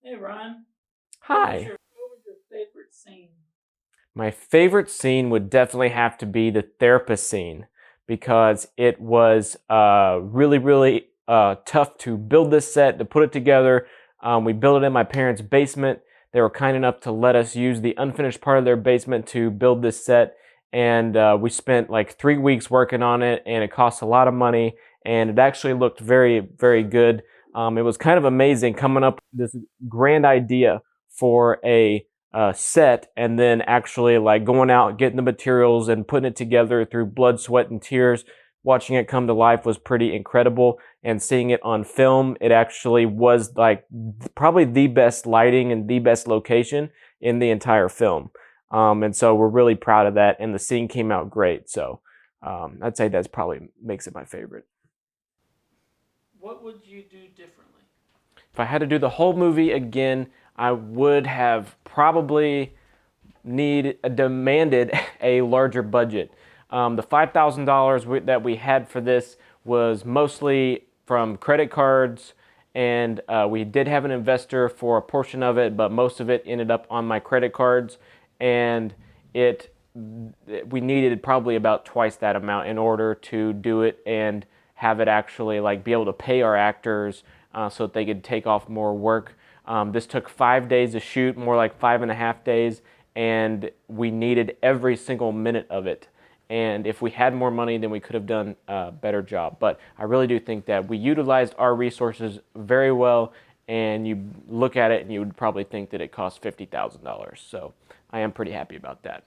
Hey Ryan, Hi. what was your favorite scene? My favorite scene would definitely have to be the therapist scene because it was really tough to build this set, to put it together. We built it in my parents' basement. They were kind enough to let us use the unfinished part of their basement to build this set. And we spent like 3 weeks working on it, and it cost a lot of money. And it actually looked very good. It was kind of amazing coming up with this grand idea for a set and then actually like going out, getting the materials and putting it together through blood, sweat, and tears. Watching it come to life was pretty incredible, and seeing it on film, it actually was like probably the best lighting and the best location in the entire film. And so we're really proud of that, and the scene came out great. So I'd say that's probably makes it my favorite. What would you do differently? If I had to do the whole movie again, I would have probably demanded a larger budget. The $5,000 that we had for this was mostly from credit cards, and we did have an investor for a portion of it, but most of it ended up on my credit cards, and it we needed probably about twice that amount in order to do it and have it actually like be able to pay our actors so that they could take off more work. This took 5 days to shoot, more like 5.5 days, and we needed every single minute of it. And if we had more money, then we could have done a better job. But I really do think that we utilized our resources very well. And you look at it and you would probably think that it cost $50,000. So I am pretty happy about that.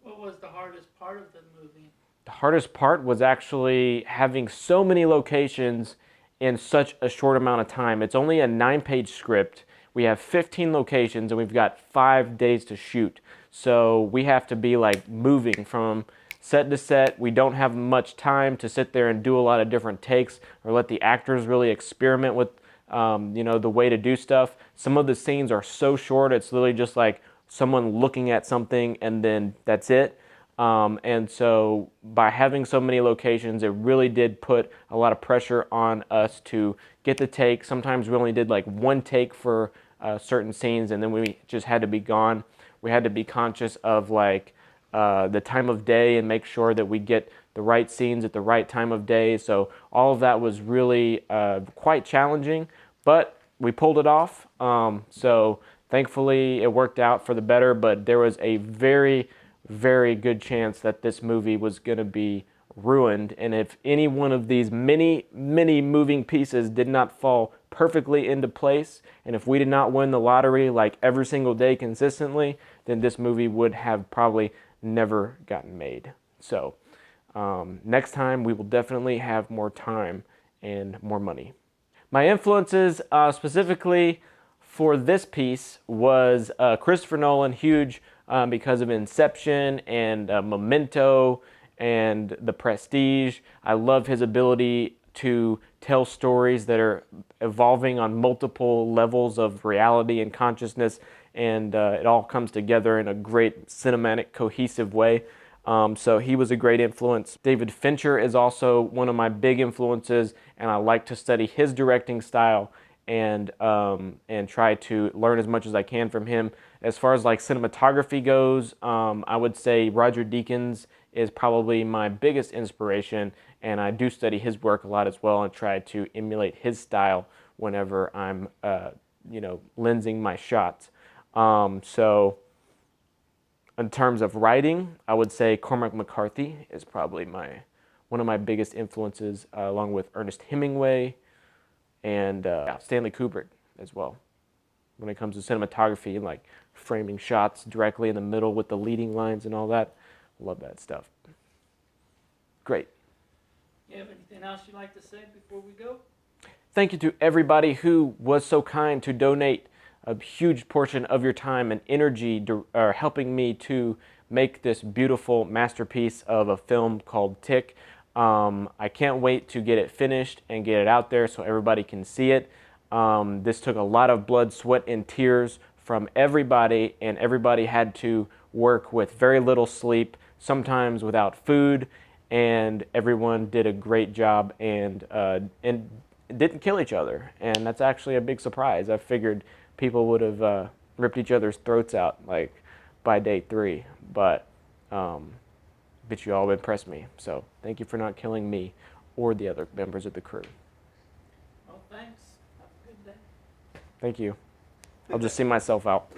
What was the hardest part of the movie? The hardest part was actually having so many locations in such a short amount of time. It's only a 9-page script. We have 15 locations and we've got 5 days to shoot. So we have to be like moving from set to set. We don't have much time to sit there and do a lot of different takes or let the actors really experiment with the way to do stuff. Some of the scenes are so short, it's literally just like someone looking at something and then that's it. And so by having so many locations, it really did put a lot of pressure on us to get the take. Sometimes we only did like one take for certain scenes, and then we just had to be gone. We had to be conscious of like the time of day and make sure that we get the right scenes at the right time of day. So all of that was really quite challenging, but we pulled it off. So thankfully it worked out for the better, but there was a very good chance that this movie was going to be ruined. And if any one of these many moving pieces did not fall perfectly into place, and if we did not win the lottery like every single day consistently, then this movie would have probably never gotten made. So next time we will definitely have more time and more money. My influences specifically for this piece was Christopher Nolan, huge because of Inception and Memento and The Prestige. I love his ability to tell stories that are evolving on multiple levels of reality and consciousness, and it all comes together in a great cinematic, cohesive way. So he was a great influence. David Fincher is also one of my big influences, and I like to study his directing style and try to learn as much as I can from him. As far as like cinematography goes, I would say Roger Deakins is probably my biggest inspiration, and I do study his work a lot as well and try to emulate his style whenever I'm lensing my shots. So in terms of writing, I would say Cormac McCarthy is probably my one of my biggest influences, along with Ernest Hemingway and Stanley Kubrick as well. When it comes to cinematography and like framing shots directly in the middle with the leading lines and all that, love that stuff. Great. You have anything else you'd like to say before we go? Thank you to everybody who was so kind to donate a huge portion of your time and energy helping me to make this beautiful masterpiece of a film called Tick. I can't wait to get it finished and get it out there so everybody can see it. This took a lot of blood, sweat, and tears from everybody, and everybody had to work with very little sleep, sometimes without food, and everyone did a great job. And didn't kill each other, and that's actually a big surprise. I figured people would have ripped each other's throats out like by day 3, um, but you all impressed me. So thank you for not killing me or the other members of the crew. Well, thanks. Have a good day. Thank you. I'll just see myself out.